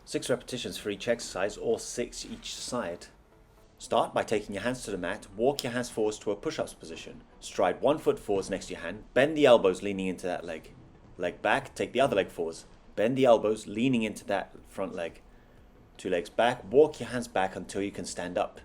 6 repetitions for each exercise, or 6 each side. Start by taking your hands to the mat, walk your hands forwards to a push-ups position. Stride one foot forwards next to your hand, bend the elbows leaning into that leg. Leg back, take the other leg forwards. Bend the elbows leaning into that front leg. 2 legs back, walk your hands back until you can stand up.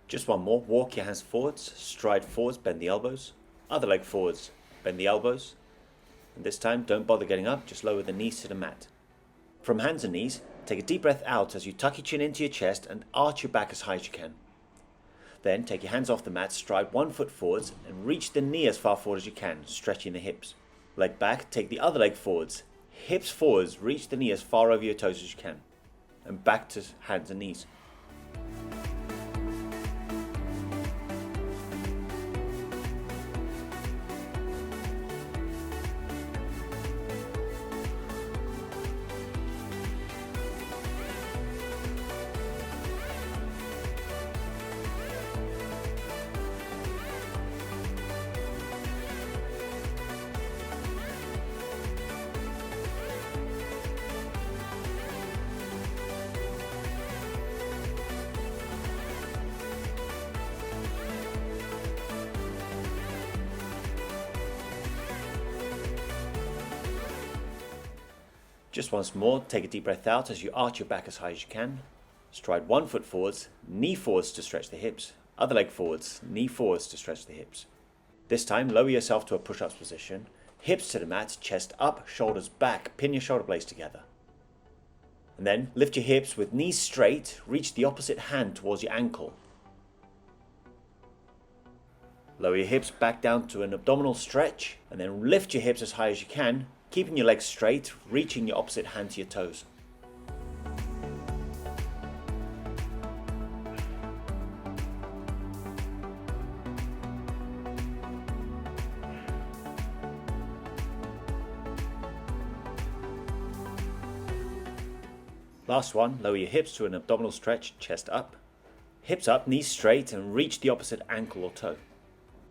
Just one more, walk your hands forwards, stride forwards, bend the elbows. Other leg forwards, bend the elbows. And this time, don't bother getting up, just lower the knees to the mat. From hands and knees, take a deep breath out as you tuck your chin into your chest and arch your back as high as you can. Then take your hands off the mat, stride one foot forwards and reach the knee as far forward as you can, stretching the hips. Leg back, take the other leg forwards. Hips forwards, reach the knee as far over your toes as you can. And back to hands and knees. Just once more, take a deep breath out as you arch your back as high as you can. Stride one foot forwards, knee forwards to stretch the hips. Other leg forwards, knee forwards to stretch the hips. This time, lower yourself to a push-ups position. Hips to the mat, chest up, shoulders back, pin your shoulder blades together. And then, lift your hips with knees straight, reach the opposite hand towards your ankle. Lower your hips back down to an abdominal stretch, and then lift your hips as high as you can, keeping your legs straight, reaching your opposite hand to your toes. Last one, lower your hips to an abdominal stretch, chest up. Hips up, knees straight, and reach the opposite ankle or toe.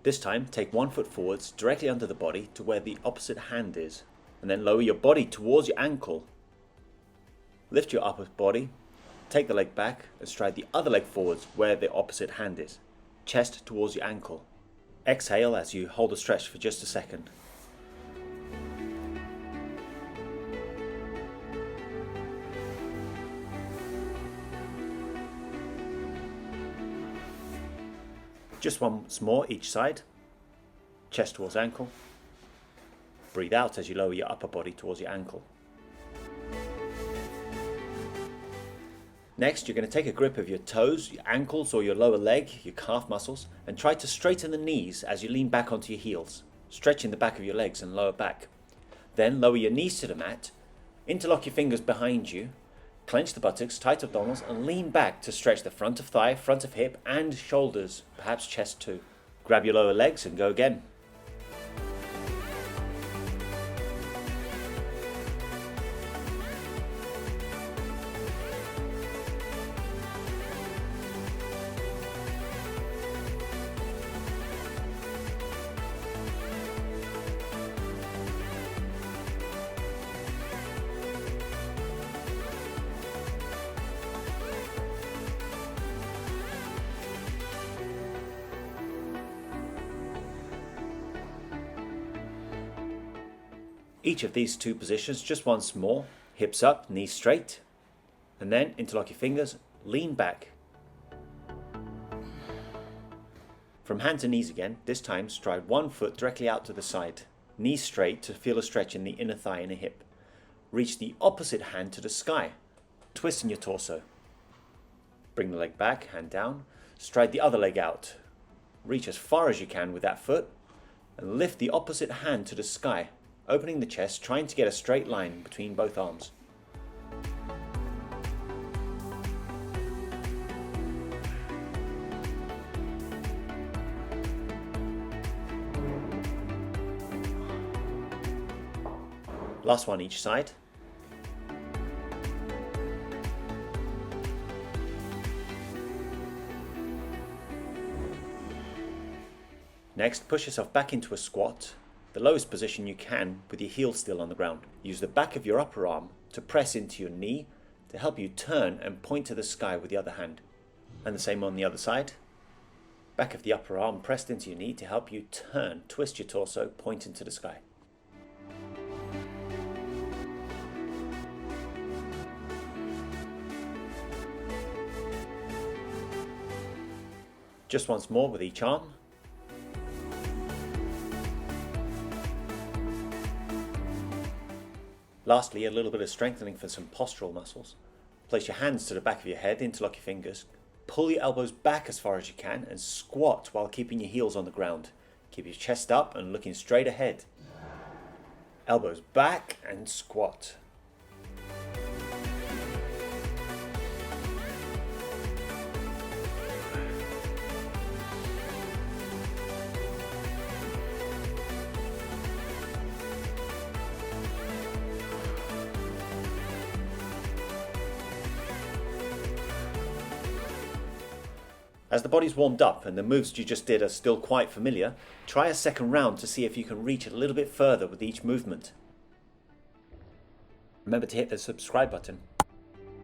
This time, take one foot forwards, directly under the body to where the opposite hand is. And then lower your body towards your ankle. Lift your upper body, take the leg back and stride the other leg forwards where the opposite hand is. Chest towards your ankle. Exhale as you hold the stretch for just a second. Just once more each side. Chest towards ankle. Breathe out as you lower your upper body towards your ankle. Next, you're going to take a grip of your toes, your ankles or your lower leg, your calf muscles, and try to straighten the knees as you lean back onto your heels, stretching the back of your legs and lower back. Then lower your knees to the mat, interlock your fingers behind you, clench the buttocks, tight abdominals, and lean back to stretch the front of thigh, front of hip, and shoulders, perhaps chest too. Grab your lower legs and go again. Each of these two positions, just once more, hips up, knees straight, and then interlock your fingers, lean back. From hands and knees again, this time stride one foot directly out to the side, knees straight to feel a stretch in the inner thigh and a hip. Reach the opposite hand to the sky, twist in your torso. Bring the leg back, hand down, stride the other leg out. Reach as far as you can with that foot, and lift the opposite hand to the sky. opening the chest, trying to get a straight line between both arms. Last one each side. Next, push yourself back into a squat, the lowest position you can with your heel still on the ground. Use the back of your upper arm to press into your knee to help you turn and point to the sky with the other hand. And the same on the other side. Back of the upper arm pressed into your knee to help you turn, twist your torso, point into the sky. Just once more with each arm. Lastly, a little bit of strengthening for some postural muscles. Place your hands to the back of your head, interlock your fingers, pull your elbows back as far as you can and squat while keeping your heels on the ground. Keep your chest up and looking straight ahead. Elbows back and squat. As the body's warmed up and the moves you just did are still quite familiar, try a second round to see if you can reach a little bit further with each movement. Remember to hit the subscribe button.